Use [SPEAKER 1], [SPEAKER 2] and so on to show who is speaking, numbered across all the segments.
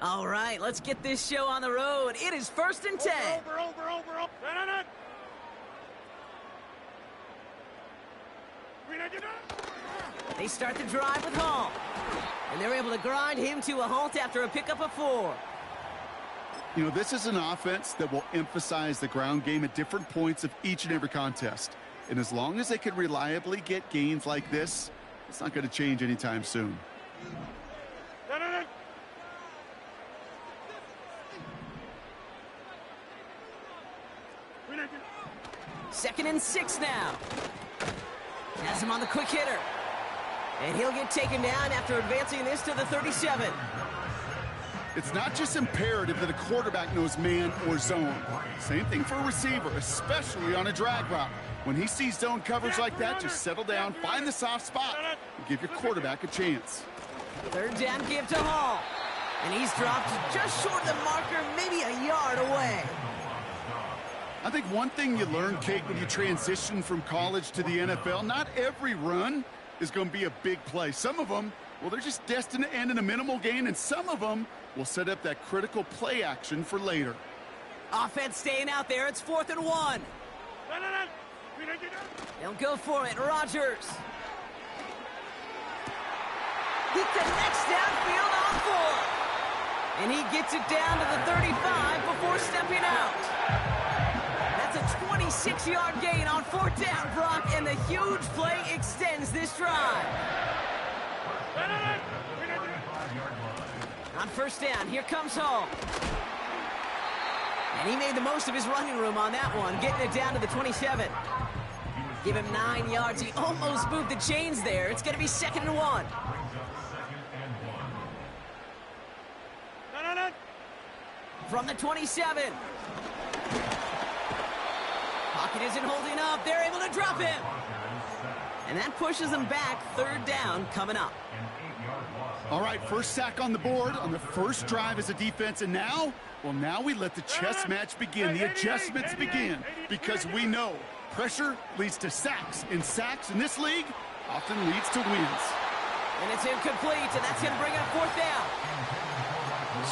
[SPEAKER 1] All right, let's get this show on the road. It is 1st and 10.
[SPEAKER 2] Over.
[SPEAKER 1] They start the drive with Hall. And they're able to grind him to a halt after a pickup of 4.
[SPEAKER 3] You know, this is an offense that will emphasize the ground game at different points of each and every contest. And as long as they can reliably get gains like this, it's not going to change anytime soon.
[SPEAKER 1] 2nd and 6 now. Has him on the quick hitter. And he'll get taken down after advancing this to the 37.
[SPEAKER 3] It's not just imperative that a quarterback knows man or zone. Same thing for a receiver, especially on a drag route. When he sees zone coverage like that, just settle down, find the soft spot, and give your quarterback a chance.
[SPEAKER 1] 3rd down give to Hall. And he's dropped just short of the marker, maybe a yard away.
[SPEAKER 3] I think one thing you learn, Kate, when you transition from college to the NFL, not every run is going to be a big play. Some of them, well, they're just destined to end in a minimal gain, and some of them will set up that critical play action for later.
[SPEAKER 1] Offense staying out there. It's 4th and 1. They'll go for it. Rodgers. He connects downfield on 4. And he gets it down to the 35 before stepping out. That's a 26-yard gain on 4th down, Brock, and the huge play extends this drive. On 1st down, here comes Hall. And he made the most of his running room on that one, getting it down to the 27. Give him 9 yards. He almost moved the chains there. It's going to be 2nd and 1. From the 27. Pocket isn't holding up. They're able to drop him. And that pushes them back. 3rd down coming up.
[SPEAKER 3] All right, first sack on the board on the first drive as a defense. And now, well, now we let the chess match begin. The adjustments begin because we know pressure leads to sacks. And sacks in this league often leads to wins.
[SPEAKER 1] And it's incomplete, and that's going to bring up 4th down.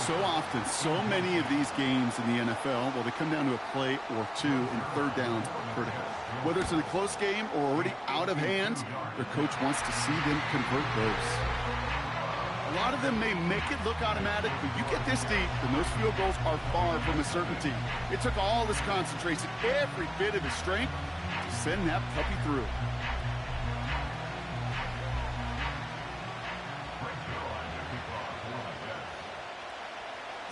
[SPEAKER 3] So often, so many of these games in the NFL, well, they come down to a play or two, and 3rd downs are critical. Whether it's in a close game or already out of hand, their coach wants to see them convert those. A lot of them may make it look automatic, but you get this deep, and those field goals are far from a certainty. It took all his concentration, every bit of his strength, to send that puppy through.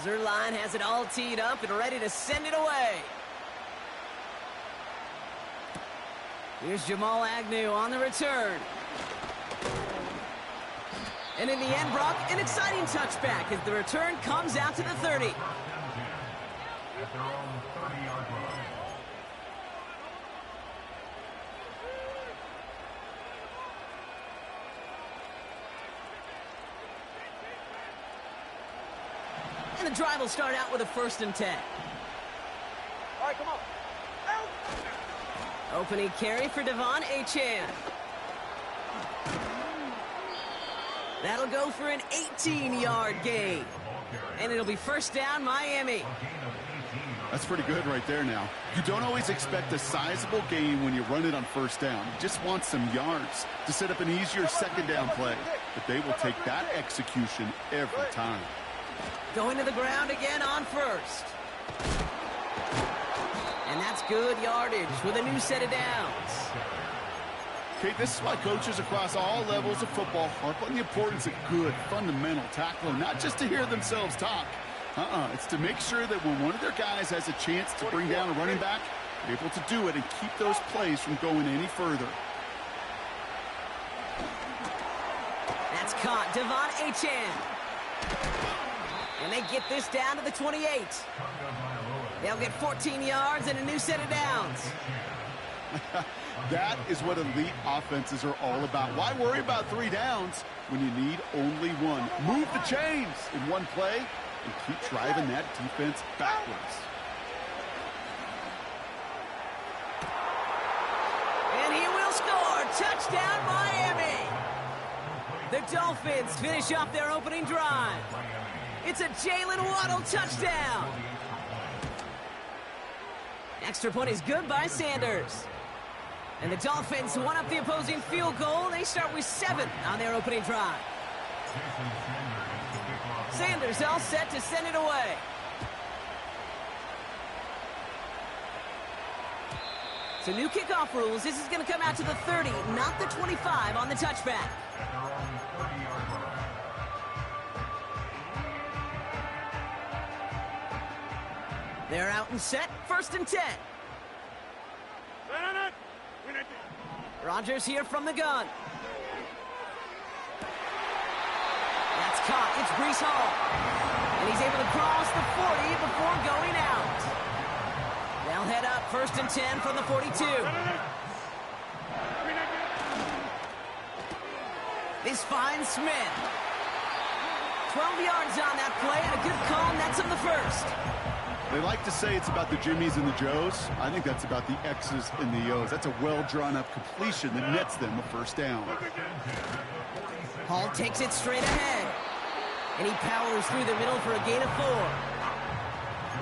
[SPEAKER 1] Zerline has it all teed up and ready to send it away. Here's Jamal Agnew on the return. And in the end, Brock, an exciting touchback as the return comes out to the 30.
[SPEAKER 4] At their own 30-yard line.
[SPEAKER 1] And the drive will start out with a 1st and 10.
[SPEAKER 2] All right, come on.
[SPEAKER 1] Opening carry for Devon Achane. That'll go for an 18-yard gain. And it'll be 1st down, Miami.
[SPEAKER 3] That's pretty good right there now. You don't always expect a sizable gain when you run it on 1st down. You just want some yards to set up an easier 2nd down play. But they will take that execution every time.
[SPEAKER 1] Going to the ground again on 1st. And that's good yardage with a new set of downs.
[SPEAKER 3] Okay, this is why coaches across all levels of football harp on the importance of good, fundamental tackling, not just to hear themselves talk. It's to make sure that when one of their guys has a chance to bring down a running back, they're able to do it and keep those plays from going any further.
[SPEAKER 1] That's caught. Devon Achane. And they get this down to the 28. They'll get 14 yards and a new set of downs.
[SPEAKER 3] That is what elite offenses are all about. Why worry about 3 downs when you need only 1? Move the chains in one play and keep driving that defense backwards.
[SPEAKER 1] And he will score. Touchdown, Miami. The Dolphins finish off their opening drive. It's a Jalen Waddle touchdown. Extra point is good by Sanders. And the Dolphins one up the opposing field goal. They start with 7 on their opening drive. Sanders all set to send it away. So new kickoff rules. This is going to come out to the 30, not the 25 on the touchback. They're out and set. 1st and 10. Rodgers here from the gun. That's caught. It's Breece Hall. And he's able to cross the 40 before going out. They'll head up 1st and 10 from the 42. This finds Smith. 12 yards on that play and a good call nets him the 1st.
[SPEAKER 3] They like to say it's about the Jimmies and the Joes. I think that's about the X's and the O's. That's a well-drawn-up completion that nets them the 1st down.
[SPEAKER 1] Hall takes it straight ahead. And he powers through the middle for a gain of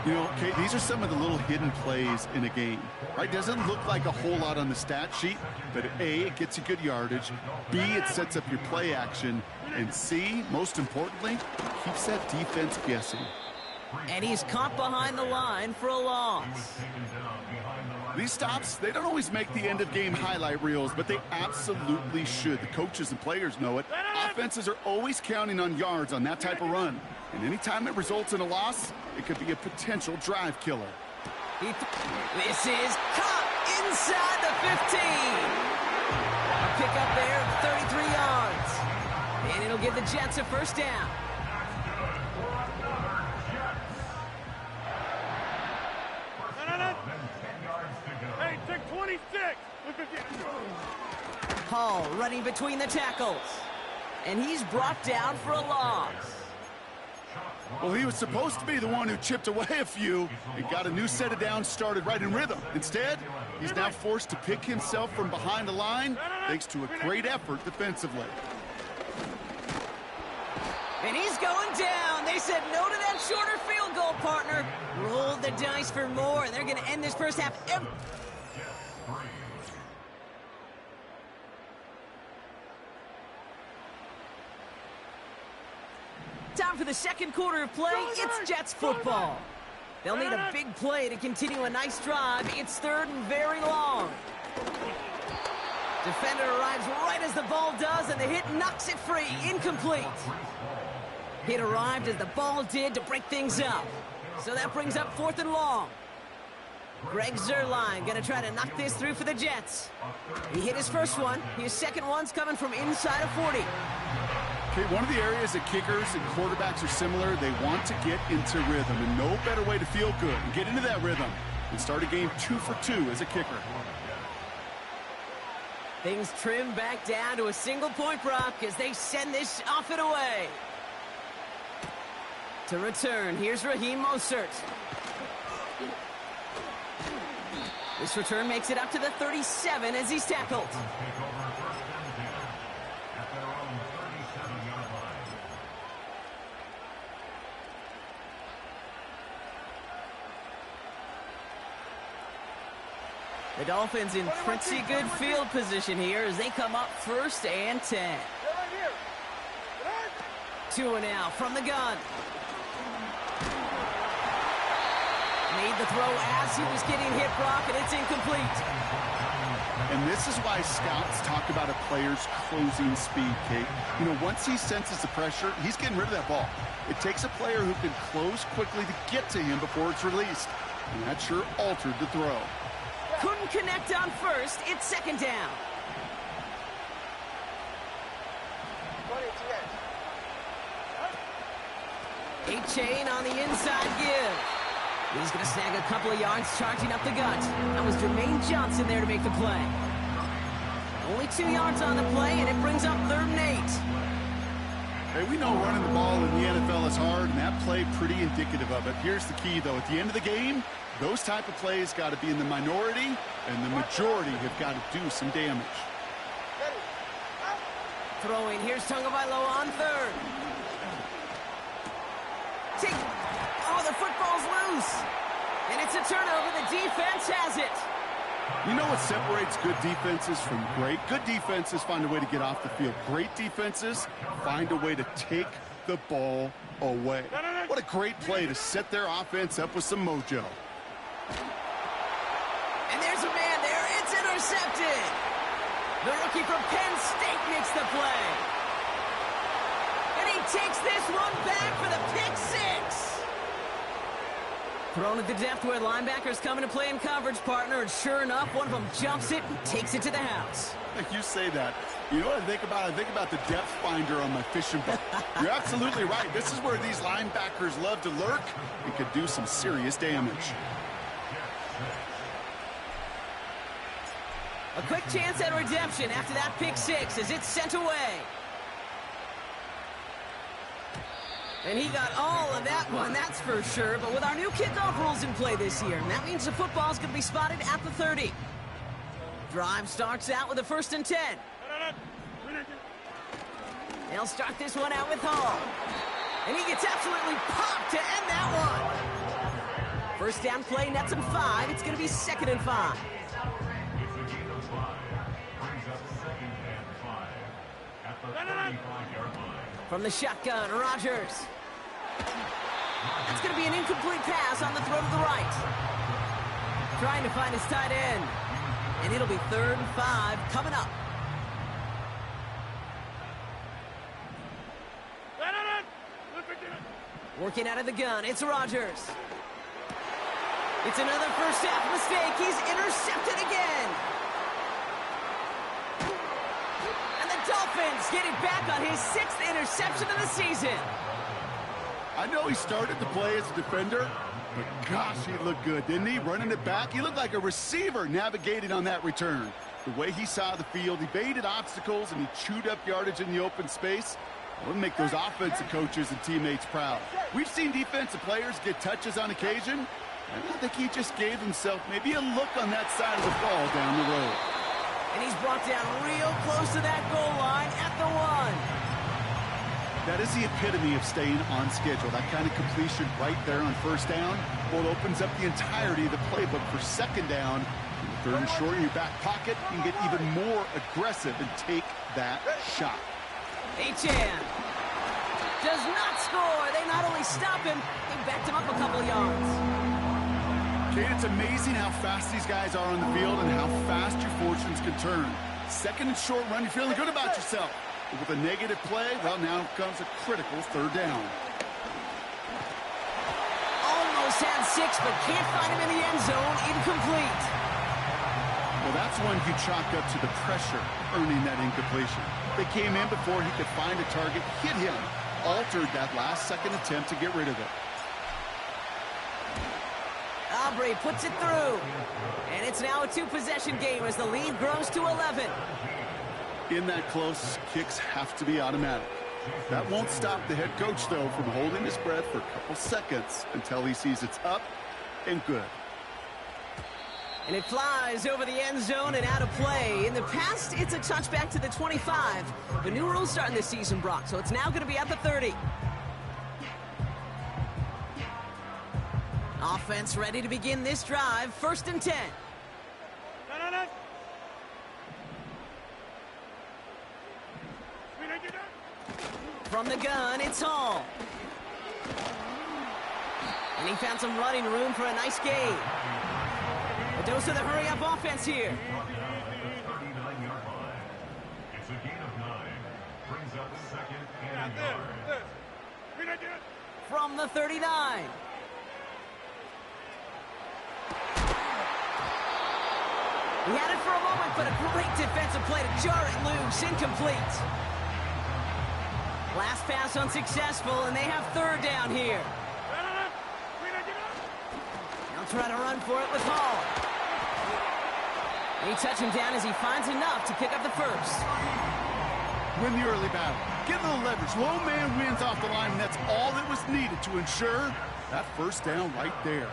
[SPEAKER 1] 4.
[SPEAKER 3] You know, Kate, these are some of the little hidden plays in a game, right? Doesn't look like a whole lot on the stat sheet, but A, it gets you good yardage. B, it sets up your play action. And C, most importantly, keeps that defense guessing.
[SPEAKER 1] And he's caught behind the line for a loss.
[SPEAKER 3] These stops, they don't always make the end-of-game highlight reels, but they absolutely should. The coaches and players know it. Offenses are always counting on yards on that type of run. And anytime it results in a loss, it could be a potential drive killer.
[SPEAKER 1] This is caught inside the 15. A pickup there of 33 yards. And it'll give the Jets a 1st down.
[SPEAKER 2] Hey, take 26.
[SPEAKER 1] Hall running between the tackles. And he's brought down for a loss.
[SPEAKER 3] Well, he was supposed to be the one who chipped away a few and got a new set of downs started right in rhythm. Instead, he's now forced to pick himself from behind the line thanks to a great effort defensively.
[SPEAKER 1] And he's going down. They said no to that shorter field goal, partner. Roll the dice for more. They're going to end this 1st half. Time for the 2nd quarter of play. It's Jets football. They'll need a big play to continue a nice drive. It's 3rd and very long. Defender arrives right as the ball does, and the hit knocks it free. Incomplete. Hit arrived as the ball did to break things up. So that brings up 4th and long. Greg Zuerlein going to try to knock this through for the Jets. He hit his 1st one. His 2nd one's coming from inside of 40.
[SPEAKER 3] Okay, one of the areas that kickers and quarterbacks are similar, they want to get into rhythm, and no better way to feel good and get into that rhythm than start a game 2 for 2 as a kicker.
[SPEAKER 1] Things trim back down to a single-point Brock as they send this off and away. To return, here's Raheem Mostert. This return makes it up to the 37 as he's tackled. The Dolphins in pretty good field position here as they come up 1st and 10. 2 now from the gun. Made the throw as he was getting hit, Brock, and it's incomplete.
[SPEAKER 3] And this is why scouts talk about a player's closing speed, Kate. You know, once he senses the pressure, he's getting rid of that ball. It takes a player who can close quickly to get to him before it's released. And that sure altered the throw.
[SPEAKER 1] Couldn't connect on 1st. It's 2nd down. A-Chain on the inside give. He's going to snag a couple of yards charging up the gut. That was Jermaine Johnson there to make the play. Only 2 yards on the play, and it brings up 3rd and 8.
[SPEAKER 3] Hey, we know running the ball in the NFL is hard, and that play pretty indicative of it. Here's the key, though. At the end of the game, those type of plays got to be in the minority, and the majority have got to do some damage.
[SPEAKER 1] Throwing, here's Tagovailoa on 3rd. loose. And it's a turnover. The defense has it.
[SPEAKER 3] You know what separates good defenses from great? Good defenses find a way to get off the field. Great defenses find a way to take the ball away. What a great play to set their offense up with some mojo.
[SPEAKER 1] And there's a man there. It's intercepted. The rookie from Penn State makes the play. And he takes this one back for the pick six. Thrown at the depth where linebackers come into play in coverage, partner, and sure enough, one of them jumps it and takes it to the house.
[SPEAKER 3] You say that. You know what I think about? I think about the depth finder on my fishing boat. You're absolutely right. This is where these linebackers love to lurk and could do some serious damage.
[SPEAKER 1] A quick chance at redemption after that pick six as it's sent away. And he got all of that one, that's for sure. But with our new kickoff rules in play this year, that means the football's going to be spotted at the 30. Drive starts out with a 1st and 10. They'll start this one out with Hall. And he gets absolutely popped to end that one. First down play, nets him 5. It's going to be 2nd and 5. From the shotgun, Rodgers. It's going to be an incomplete pass on the throw to the right. Trying to find his tight end. And it'll be 3rd and 5 coming up. Working out of the gun, it's Rodgers. It's another first half mistake. He's intercepted again. And the Dolphins get it back on his 6th interception of the season.
[SPEAKER 3] I know he started to play as a defender, but gosh, he looked good, didn't he? Running it back, he looked like a receiver navigating on that return. The way he saw the field, he baited obstacles and he chewed up yardage in the open space. It would make those offensive coaches and teammates proud. We've seen defensive players get touches on occasion, and I think he just gave himself maybe a look on that side of the ball down the road.
[SPEAKER 1] And he's brought down real close to that goal line at the 1.
[SPEAKER 3] That is the epitome of staying on schedule. That kind of completion right there on 1st down. Well, it opens up the entirety of the playbook for 2nd down. 3rd and short in your back pocket. You can get even more aggressive and take that shot.
[SPEAKER 1] Achan does not score. They not only stop him, they backed him up a couple yards.
[SPEAKER 3] Kate, it's amazing how fast these guys are on the field and how fast your fortunes can turn. 2nd and short run, you're feeling good about yourself. But with a negative play, well, now comes a critical 3rd down.
[SPEAKER 1] Almost had 6, but can't find him in the end zone. Incomplete.
[SPEAKER 3] Well, that's one he chalked up to the pressure, earning that incompletion. They came in before he could find a target, hit him, altered that last-second attempt to get rid of it.
[SPEAKER 1] Aubrey puts it through. And it's now a 2-possession game as the lead grows to 11.
[SPEAKER 3] In that close, kicks have to be automatic. That won't stop the head coach, though, from holding his breath for a couple seconds until he sees it's up and good.
[SPEAKER 1] And it flies over the end zone and out of play. In the past, it's a touchback to the 25. The new rules starting this season, Brock, so it's now going to be at the 30. Offense ready to begin this drive. 1st and 10. From the gun, it's Hall. And he found some running room for a nice gain. A dose of the hurry-up offense here.
[SPEAKER 4] It's a gain of 9. Brings up 2nd and yard.
[SPEAKER 1] From the 39. He had it for a moment, but a great defensive play to jar it loose. Incomplete. Last pass unsuccessful, and they have 3rd down here. They'll try to run for it with Hall. They touch him down as he finds enough to pick up the 1st.
[SPEAKER 3] Win the early battle. Get a little leverage. Low man wins off the line, and that's all that was needed to ensure that 1st down right there.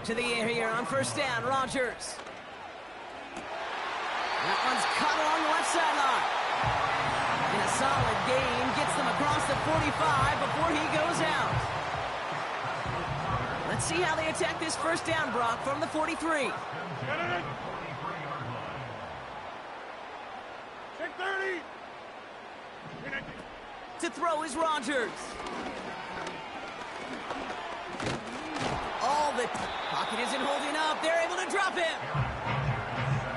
[SPEAKER 1] To the air here on 1st down, Rodgers. That one's caught along the left sideline. And a solid gain gets them across the 45 before he goes out. Let's see how they attack this first down, Brock, from the 43.
[SPEAKER 2] Check 30.
[SPEAKER 1] To throw is Rodgers. All the pocket isn't holding up. They're able to drop him.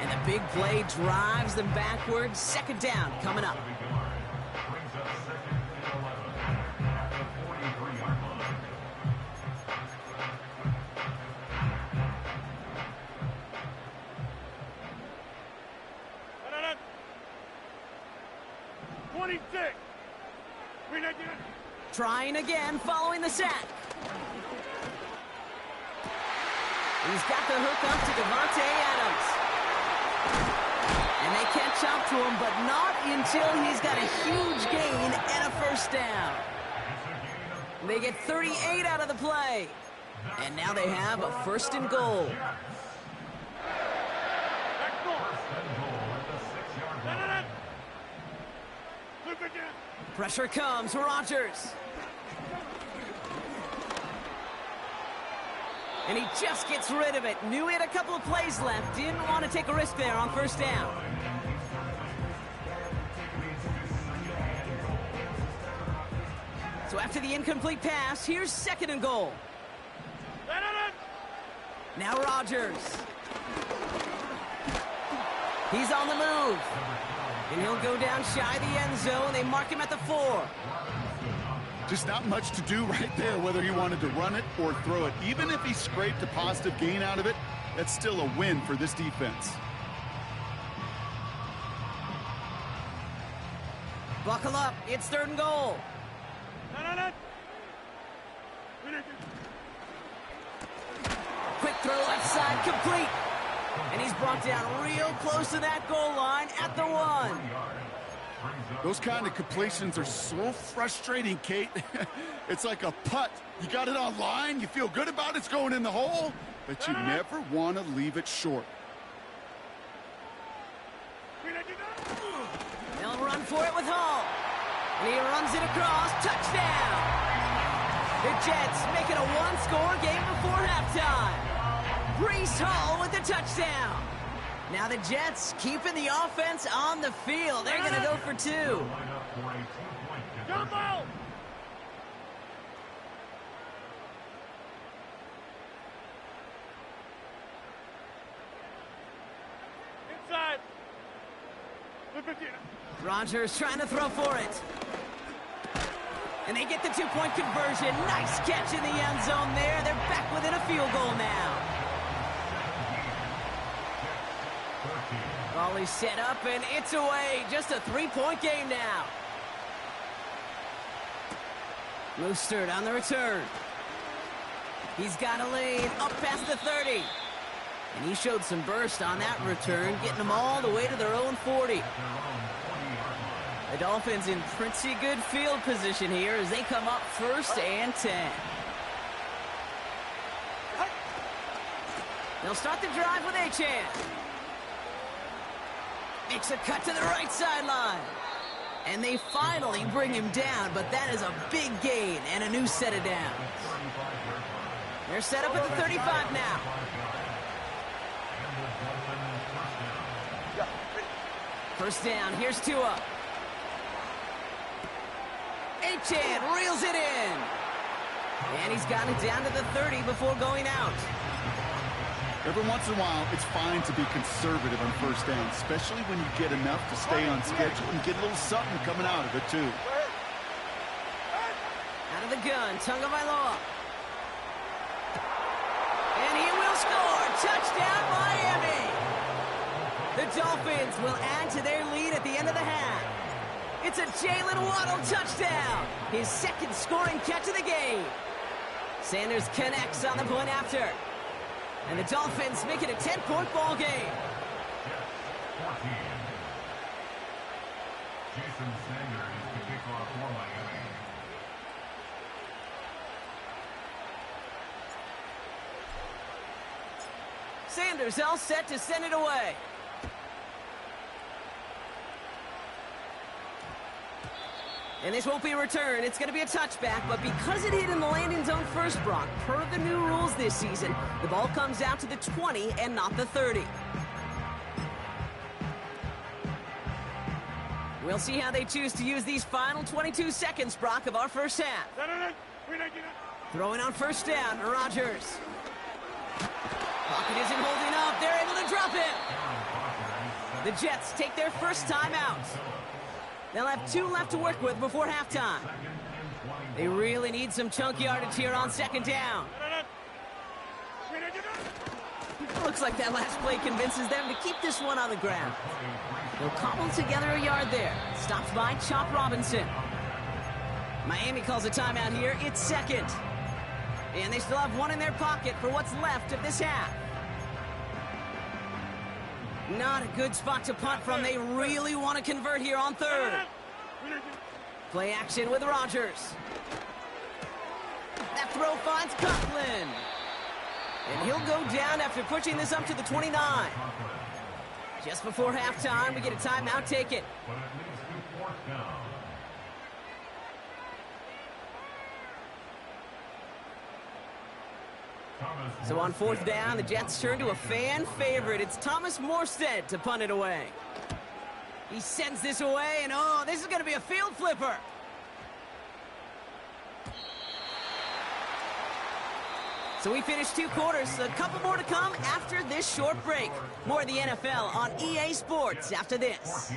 [SPEAKER 1] And the big play drives them backwards. Second down coming up.
[SPEAKER 4] Brings up second and 11 at the 43-yard line.
[SPEAKER 2] No. 26.
[SPEAKER 1] Trying again following the sack. He's got the hook up to Devontae Adams. And they catch up to him, but not until he's got a huge gain and a first down. They get 38 out of the play. And now they have a first and goal. Pressure comes, Rodgers. And he just gets rid of it. Knew he had a couple of plays left. Didn't want to take a risk there on first down. So after the incomplete pass, here's second and goal. Now Rodgers. He's on the move. And he'll go down shy of the end zone. They mark him at the 4.
[SPEAKER 3] Just not much to do right there, whether he wanted to run it or throw it. Even if he scraped a positive gain out of it, that's still a win for this defense.
[SPEAKER 1] Buckle up. It's third and goal. Quick throw left side, complete. And he's brought down real close to that goal line at the 1.
[SPEAKER 3] Those kind of completions are so frustrating, Kate. It's like a putt. You got it on line, you feel good about it's going in the hole, but you never want to leave it short.
[SPEAKER 1] They'll run for it with Hall. And he runs it across. Touchdown! The Jets make it a one-score game before halftime. Breece Hall with the touchdown. Now the Jets keeping the offense on the field. They're going to go for 2.
[SPEAKER 2] Jump out! Inside.
[SPEAKER 1] Rodgers trying to throw for it. And they get the 2-point conversion. Nice catch in the end zone there. They're back within a field goal now. Volley set up, and it's away. Just a 3-point game now. Mostert on the return. He's got a lane up past the 30. And he showed some burst on that return, getting them all the way to their own 40. The Dolphins in pretty good field position here as they come up first and 10. They'll start the drive with Achane. Makes a cut to the right sideline. And they finally bring him down, but that is a big gain and a new set of downs. They're set up at the 35 now. First down, here's Tua. Achane reels it in. And he's got it down to the 30 before going out.
[SPEAKER 3] Every once in a while, it's fine to be conservative on first down, especially when you get enough to stay on schedule and get a little something coming out of it, too.
[SPEAKER 1] Out of the gun, Tagovailoa. And he will score. Touchdown, Miami. The Dolphins will add to their lead at the end of the half. It's a Jalen Waddle touchdown. His second scoring catch of the game. Sanders connects on the point after. And the Dolphins make it a 10-point ball game.
[SPEAKER 4] 14. Jason Sanders to kick off for Miami.
[SPEAKER 1] Sanders all set to send it away. And this won't be a return. It's going to be a touchback, but because it hit in the landing zone first, Brock, per the new rules this season, the ball comes out to the 20 and not the 30. We'll see how they choose to use these final 22 seconds, Brock, of our first half. Throwing on first down, Rodgers. Pocket isn't holding up. They're able to drop him. The Jets take their first time out. They'll have 2 left to work with before halftime. They really need some chunk yardage here on second down. Looks like that last play convinces them to keep this one on the ground. They'll cobble together a yard there. Stopped by Chop Robinson. Miami calls a timeout here. It's second. And they still have 1 in their pocket for what's left of this half. Not a good spot to punt from. They really want to convert here on third. Play action with Rodgers. That throw finds Coughlin. And he'll go down after pushing this up to the 29. Just before halftime, we get a timeout taken. So on fourth down, the Jets turn to a fan favorite. It's Thomas Morstead to punt it away. He sends this away, and oh, this is going to be a field flipper. So we finished 2 quarters. A couple more to come after this short break. More of the NFL on EA Sports after this.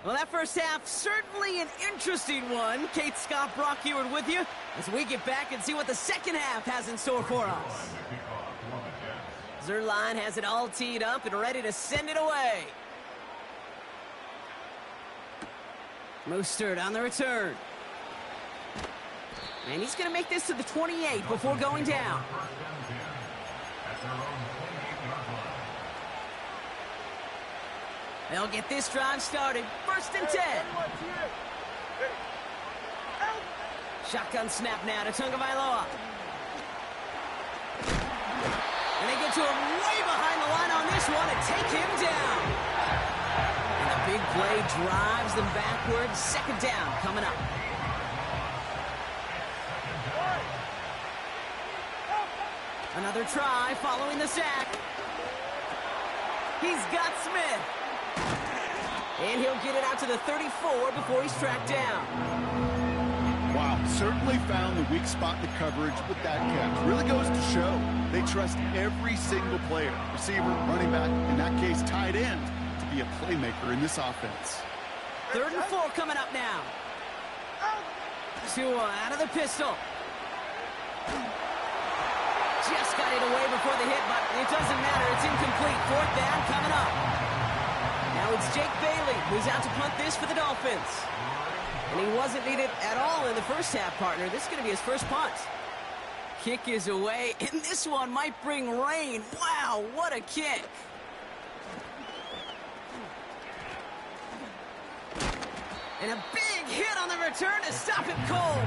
[SPEAKER 1] Well, that first half, certainly an interesting one. Kate Scott, Brock Heward with you as we get back and see what the second half has in store for us. Zerline has it all teed up and ready to send it away. Mostert on the return. And he's going to make this to the 28 before going down. They'll get this drive started. 1st and 10. Shotgun snap now to Tagovailoa. And they get to him way behind the line on this one and take him down. And the big play drives them backwards. 2nd down coming up. Another try following the sack. He's got Smith. And he'll get it out to the 34 before he's tracked down.
[SPEAKER 3] Wow, certainly found the weak spot in the coverage with that catch. Really goes to show they trust every single player, receiver, running back, in that case tight end, to be a playmaker in this offense.
[SPEAKER 1] 3rd and 4 coming up now. Tua out of the pistol. Just got it away before the hit, but it doesn't matter. It's incomplete. 4th down coming up. Now it's Jake Bailey who's out to punt this for the Dolphins. And he wasn't needed at all in the first half, partner. This is going to be his first punt. Kick is away, and this one might bring rain. Wow, what a kick. And a big hit on the return to stop him cold.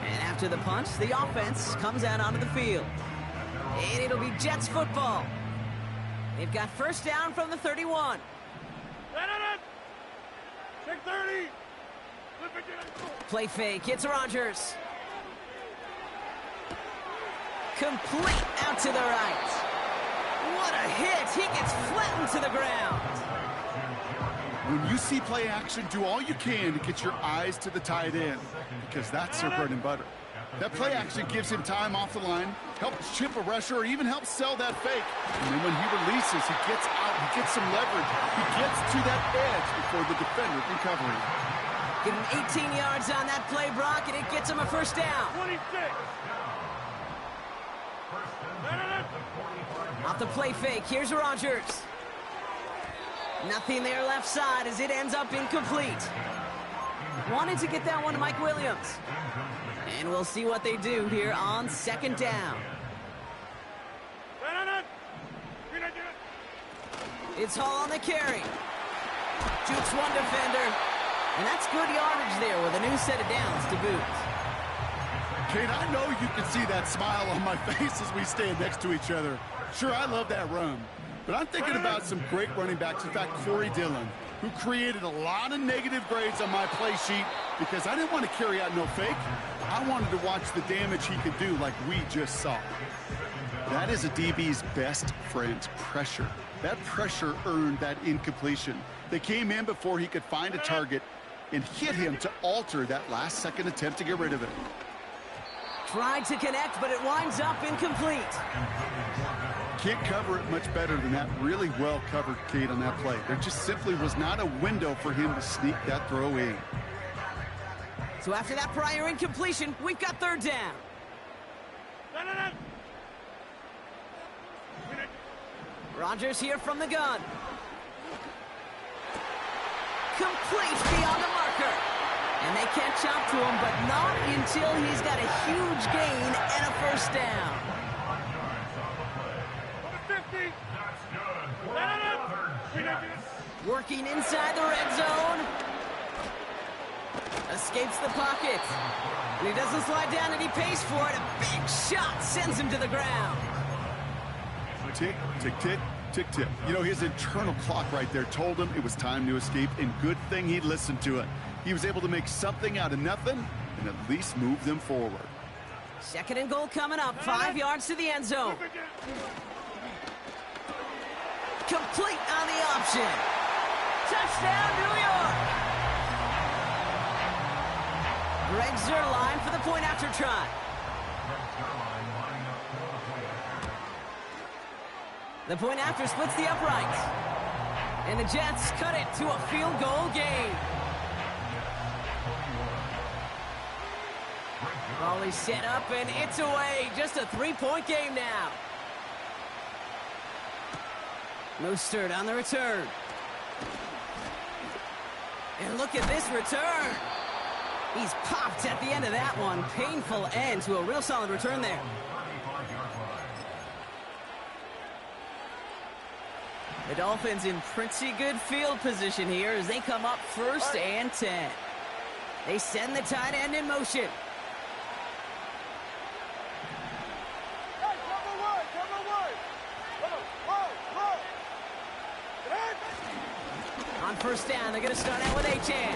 [SPEAKER 1] And after the punch, the offense comes out onto the field. And it'll be Jets football. They've got first down from the 31.
[SPEAKER 2] Check 30.
[SPEAKER 1] Play fake. It's Rodgers. Complete out to the right. What a hit. He gets flattened to the ground.
[SPEAKER 3] When you see play action, do all you can to get your eyes to the tight end, because that's their bread and butter. That play action gives him time off the line, helps chip a rusher, or even helps sell that fake. And then when he releases, he gets out, he gets some leverage. He gets to that edge before the defender can cover him.
[SPEAKER 1] Give him 18 yards on that play, Brock, and it gets him a first down.
[SPEAKER 2] 26.
[SPEAKER 1] Off the play fake, here's Rodgers. Nothing there left side as it ends up incomplete. Wanted to get that one to Mike Williams. And we'll see what they do here on 2nd down. It's Hall on the carry. Jukes one defender. And that's good yardage there with a new set of downs to boot.
[SPEAKER 3] Kate, I know you can see that smile on my face as we stand next to each other. Sure, I love that run. But I'm thinking about some great running backs. In fact, Corey Dillon, who created a lot of negative grades on my play sheet because I didn't want to carry out no fake. I wanted to watch the damage he could do like we just saw. That is a DB's best friend, pressure. That pressure earned that incompletion. They came in before he could find a target and hit him to alter that last-second attempt to get rid of it.
[SPEAKER 1] Tried to connect, but it winds up incomplete.
[SPEAKER 3] Can't cover it much better than that. Really well covered, Kate, on that play. There just simply was not a window for him to sneak that throw in.
[SPEAKER 1] So after that prior incompletion, we've got third down. Rodgers here from the gun. Complete beyond the marker. And they catch up to him, but not until he's got a huge gain and a first down. Working inside the red zone. Escapes the pocket. And he doesn't slide down, and he pays for it. A big shot sends him to the ground.
[SPEAKER 3] Tick, tick, tick, tick, tick. You know, his internal clock right there told him it was time to escape, and good thing he listened to it. He was able to make something out of nothing and at least move them forward.
[SPEAKER 1] Second and goal coming up. 5 yards to the end zone. Complete on the option. Touchdown, New York. Greg Zuerlein for the point after try. The point after splits the uprights. And the Jets cut it to a field goal game. Raleigh set up, and it's away. Just a 3-point game now. Mostert on the return. And look at this return. He's popped at the end of that one. Painful end to a real solid return there. The Dolphins in pretty good field position here as they come up 1st and 10. They send the tight end in motion. On first down, they're going to start out with Achane.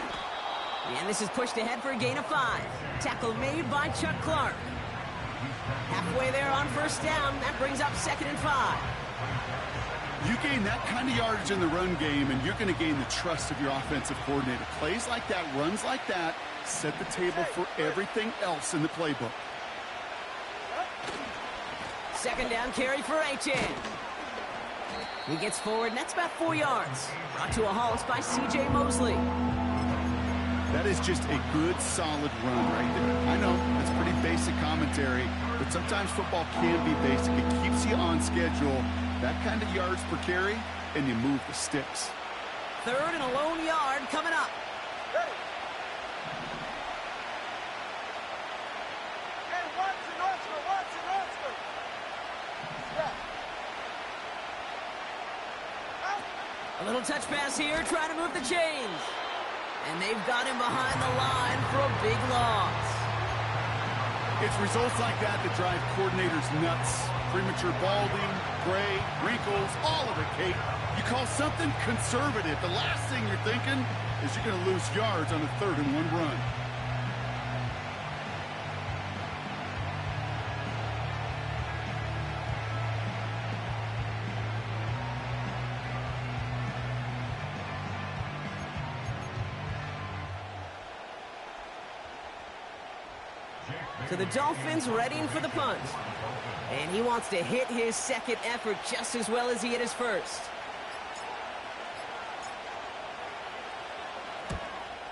[SPEAKER 1] And this is pushed ahead for a gain of 5. Tackle made by Chuck Clark. Halfway there on first down. That brings up 2nd and 5.
[SPEAKER 3] You gain that kind of yardage in the run game, and you're going to gain the trust of your offensive coordinator. Plays like that, runs like that, set the table for everything else in the playbook.
[SPEAKER 1] Second down carry for Achane. He gets forward, and that's about 4 yards. Brought to a halt by C.J. Mosley.
[SPEAKER 3] That is just a good, solid run right there. I know, it's pretty basic commentary, but sometimes football can be basic. It keeps you on schedule. That kind of yards per carry, and you move the sticks.
[SPEAKER 1] 3rd and a lone yard coming up.
[SPEAKER 2] Ready. Hey, Watson. Yeah.
[SPEAKER 1] A little touch pass here, trying to move the chains. And they've got him behind the line for a big loss.
[SPEAKER 3] It's results like that that drive coordinators nuts. Premature balding, gray, wrinkles, all of it, Kate. You call something conservative. The last thing you're thinking is you're going to lose yards on a 3rd and 1 run.
[SPEAKER 1] So the Dolphins readying for the punt. And he wants to hit his second effort just as well as he hit his first.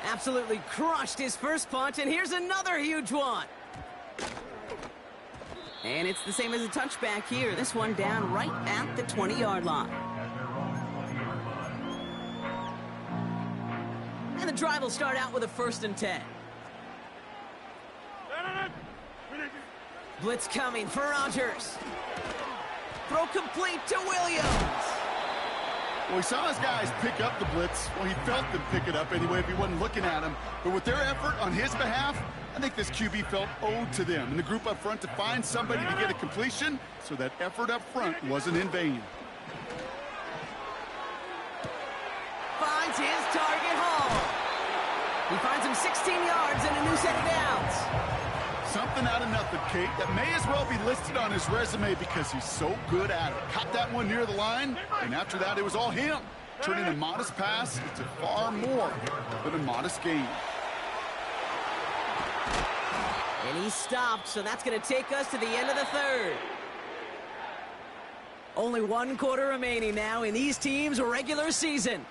[SPEAKER 1] Absolutely crushed his first punt, and here's another huge one. And it's the same as a touchback here. This one down right at the 20-yard line. And the drive will start out with a 1st and 10. Blitz coming for Rodgers. Throw complete to Williams.
[SPEAKER 3] Well, he saw his guys pick up the blitz. Well, he felt them pick it up anyway if he wasn't looking at him. But with their effort on his behalf, I think this QB felt owed to them and the group up front to find somebody to get a completion, so that effort up front wasn't in vain.
[SPEAKER 1] Finds his target, Hall. He finds him 16 yards and a new set of downs.
[SPEAKER 3] Something out of nothing, Kate, that may as well be listed on his resume because he's so good at it. Caught that one near the line, and after that, it was all him. Turning a modest pass into far more than a modest gain.
[SPEAKER 1] And he stopped, so that's going to take us to the end of the third. Only one quarter remaining now in these teams' regular season.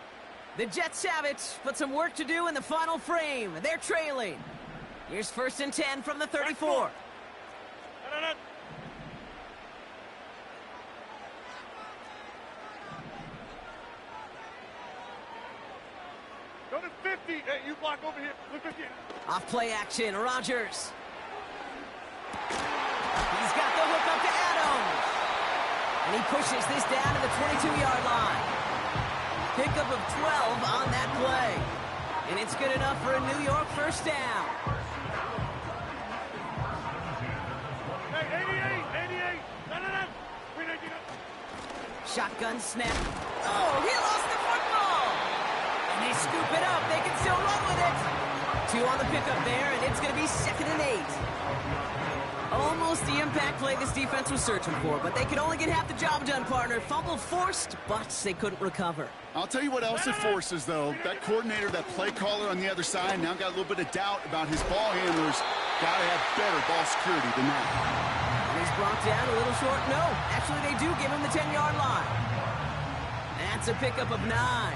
[SPEAKER 1] The Jets have it, but some work to do in the final frame. They're trailing. Here's 1st and 10 from the 34.
[SPEAKER 2] Go to 50. Hey, you block over here. Look at you.
[SPEAKER 1] Off play action, Rodgers. He's got the hook up to Adams. And he pushes this down to the 22-yard line. Pickup of 12 on that play. And it's good enough for a New York first down.
[SPEAKER 2] Hey, 88. No.
[SPEAKER 1] Shotgun snap. Oh, he lost the football. And they scoop it up. They can still run with it. 2 on the pickup there, and it's going to be 2nd and 8. Almost the impact play this defense was searching for, but they could only get half the job done, partner. Fumble forced, but they couldn't recover.
[SPEAKER 3] I'll tell you what else it forces, though. That coordinator, that play caller on the other side, now got a little bit of doubt about his ball handlers. Got to have better ball security than that.
[SPEAKER 1] And he's brought down a little short. No, actually they do give him the 10-yard line. That's a pickup of 9.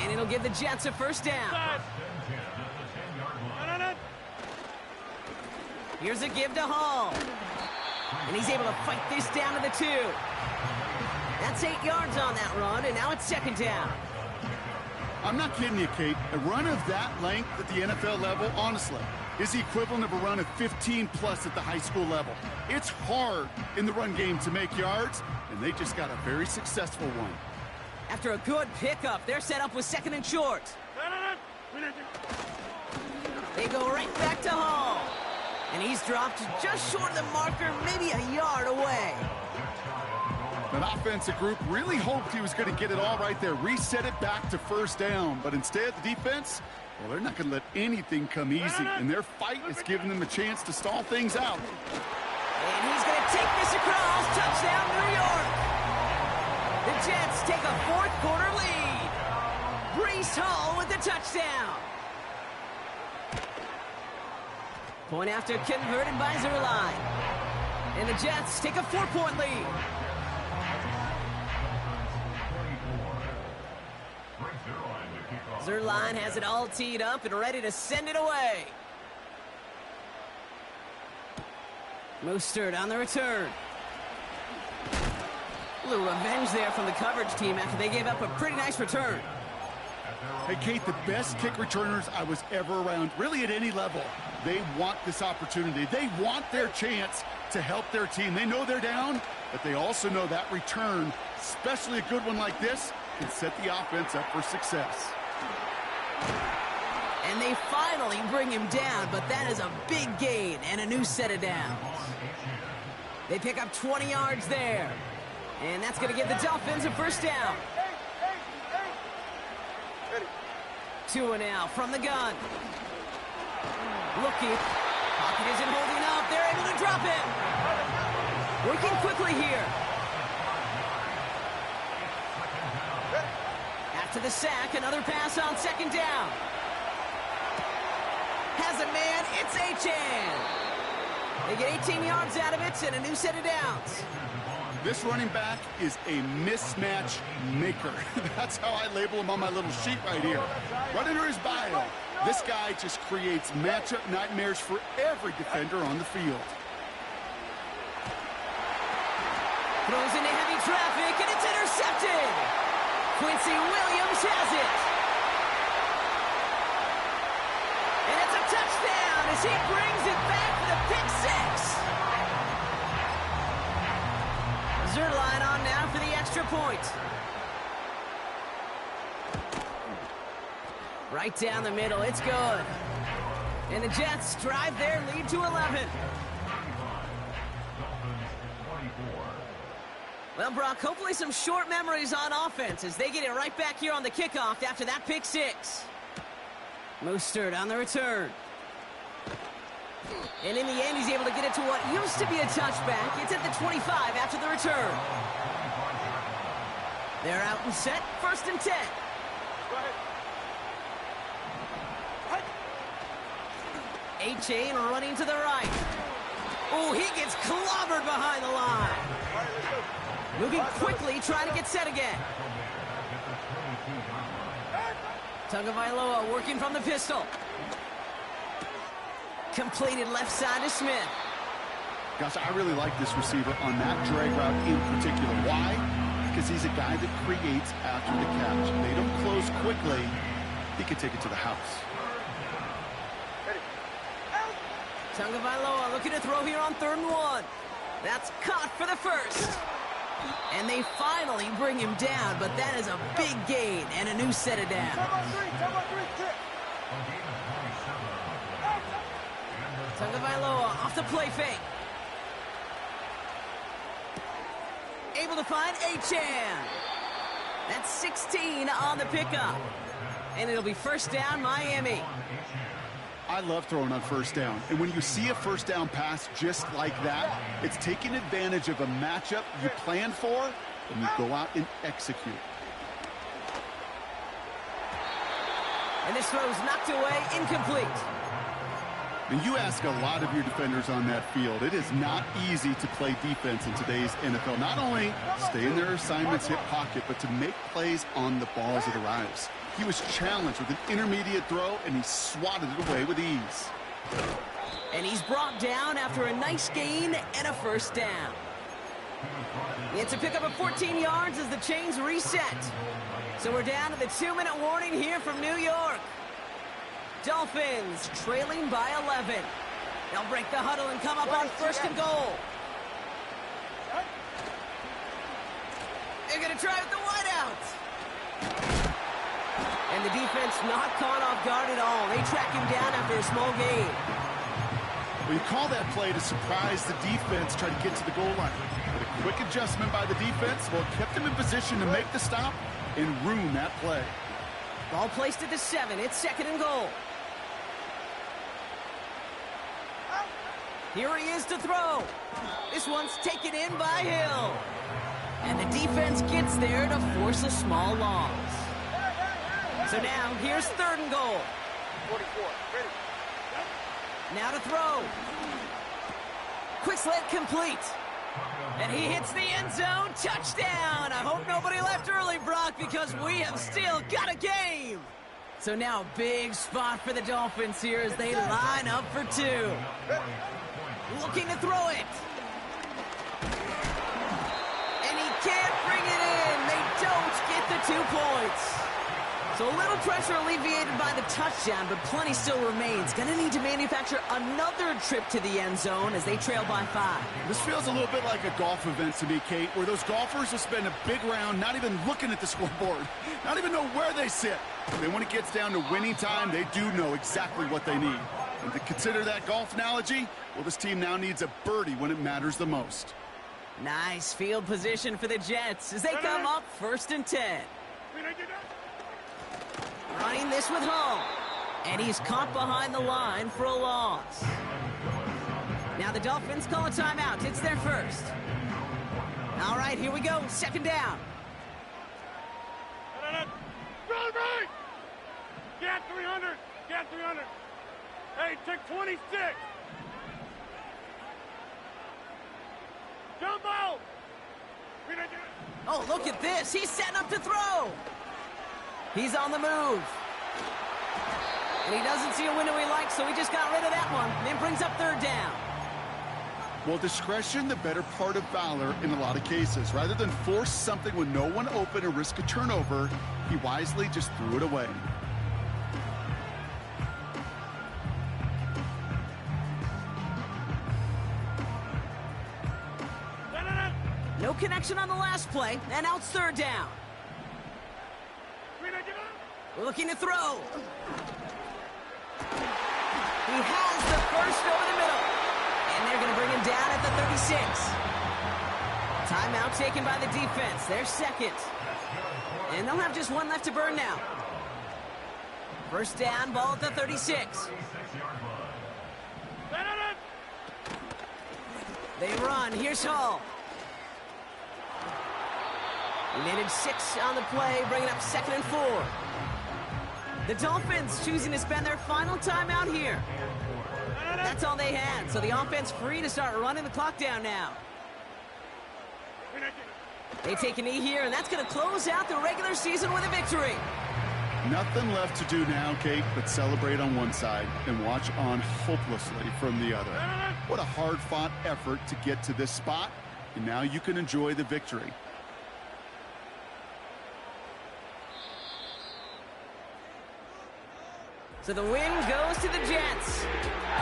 [SPEAKER 1] And it'll give the Jets a first down.
[SPEAKER 2] No.
[SPEAKER 1] Here's a give to Hall. And he's able to fight this down to the 2. That's 8 yards on that run, and now it's 2nd down.
[SPEAKER 3] I'm not kidding you, Kate. A run of that length at the NFL level, honestly, is the equivalent of a run of 15-plus at the high school level. It's hard in the run game to make yards, and they just got a very successful one.
[SPEAKER 1] After a good pickup, they're set up with 2nd and short. They go right back to Hall. And he's dropped just short of the marker, maybe a yard away.
[SPEAKER 3] That offensive group really hoped he was going to get it all right there, reset it back to first down. But instead, the defense, well, they're not going to let anything come easy. And their fight is giving them a chance to stall things out.
[SPEAKER 1] And he's going to take this across. Touchdown, New York. The Jets take a 4th quarter lead. Breece Hall with the touchdown. Point after converted by Zerline. And the Jets take a 4-point lead. Zerline has it all teed up and ready to send it away. Mostert on the return. A little revenge there from the coverage team after they gave up a pretty nice return.
[SPEAKER 3] Hey, Kate, the best kick returners I was ever around, really at any level, they want this opportunity. They want their chance to help their team. They know they're down, but they also know that return, especially a good one like this, can set the offense up for success.
[SPEAKER 1] And they finally bring him down, but that is a big gain and a new set of downs. They pick up 20 yards there, and that's going to give the Dolphins a first down. 2 now from the gun. Looking. Pocket isn't holding up. They're able to drop it. Working quickly here. After the sack, another pass on 2nd down. Has a man. It's Achan. They get 18 yards out of it and a new set of downs.
[SPEAKER 3] This running back is a mismatch maker. That's how I label him on my little sheet right here. Right under his bio, this guy just creates matchup nightmares for every defender on the field.
[SPEAKER 1] Throws into heavy traffic, and it's intercepted. Quincy Williams has it. And it's a touchdown as he brings it back for the pick 6. Zerline on now for the extra point. Right down the middle. It's good. And the Jets drive their lead to 11. Well, Brock, hopefully some short memories on offense as they get it right back here on the kickoff after that pick six. Mostert on the return. And in the end, he's able to get it to what used to be a touchback. It's at the 25 after the return. They're out and set. 1st and 10. A-Chain running to the right. Oh, he gets clobbered behind the line. Moving quickly, trying to get set again. Tagovailoa working from the pistol. Completed left side to Smith.
[SPEAKER 3] Gosh, I really like this receiver on that drag route in particular. Why? Because he's a guy that creates after the catch. They don't close quickly. He can take it to the house.
[SPEAKER 1] Tagovailoa looking to throw here on 3rd and 1. That's caught for the first. And they finally bring him down, but that is a big gain and a new set of downs. Tagovailoa off the play fake. Able to find A-Chan. That's 16 on the pickup. And it'll be 1st down, Miami.
[SPEAKER 3] I love throwing on 1st down. And when you see a 1st down pass just like that, it's taking advantage of a matchup you planned for, and you go out and execute.
[SPEAKER 1] And this throw's knocked away, incomplete.
[SPEAKER 3] And you ask a lot of your defenders on that field. It is not easy to play defense in today's NFL. Not only stay in their assignments, hit pocket, but to make plays on the ball as it arrives. He was challenged with an intermediate throw, and he swatted it away with ease.
[SPEAKER 1] And he's brought down after a nice gain and a 1st down. It's a pickup of 14 yards as the chains reset. So we're down to the 2-minute warning here from New York. Dolphins trailing by 11. They'll break the huddle and come up on 1st and goal. They're going to try with the wideout. And the defense not caught off guard at all. They track him down after a small gain.
[SPEAKER 3] Well, you call that play to surprise the defense, try to get to the goal line. But a quick adjustment by the defense, well, kept them in position to make the stop and ruin that play.
[SPEAKER 1] Ball placed at the 7. It's 2nd and goal. Here he is to throw. This one's taken in by Hill. And the defense gets there to force a small loss. So now, here's 3rd and goal.
[SPEAKER 2] 44, ready.
[SPEAKER 1] Now to throw. Quick slant complete. And he hits the end zone. Touchdown. I hope nobody left early, Brock, because we have still got a game. So now a big spot for the Dolphins here as they line up for 2. Looking to throw it. And he can't bring it in. They don't get the 2 points. So a little pressure alleviated by the touchdown, but plenty still remains. Going to need to manufacture another trip to the end zone as they trail by 5.
[SPEAKER 3] This feels a little bit like a golf event to me, Kate, where those golfers will spend a big round not even looking at the scoreboard, not even know where they sit. Then when it gets down to winning time, they do know exactly what they need. And to consider that golf analogy, well, this team now needs a birdie when it matters the most.
[SPEAKER 1] Nice field position for the Jets as they come up 1st and 10. Running this with Hull. And he's caught behind the line for a loss. Now the Dolphins call a timeout. It's their first. All right, here we go. 2nd down.
[SPEAKER 2] Run right! Get 300! Get 300! Hey, take 26! Jump out!
[SPEAKER 1] Oh, look at this. He's setting up to throw. He's on the move. And he doesn't see a window he likes, so he just got rid of that one. And then brings up 3rd down.
[SPEAKER 3] Well, discretion, the better part of valor in a lot of cases. Rather than force something with no one open or risk a turnover, he wisely just threw it away.
[SPEAKER 1] No connection on the last play, and now it's 3rd down. Looking to throw. He has the first over the middle. And they're going to bring him down at the 36. Timeout taken by the defense. Their second. And they'll have just one left to burn now. First down, ball at the 36. They run. Here's Hall. He needed 6 on the play, bringing up 2nd and 4. The Dolphins choosing to spend their final timeout here. That's all they had, so the offense free to start running the clock down now. They take a knee here, and that's going to close out the regular season with a victory.
[SPEAKER 3] Nothing left to do now, Kate, but celebrate on one side and watch on hopelessly from the other. What a hard-fought effort to get to this spot, and now you can enjoy the victory.
[SPEAKER 1] So the win goes to the Jets.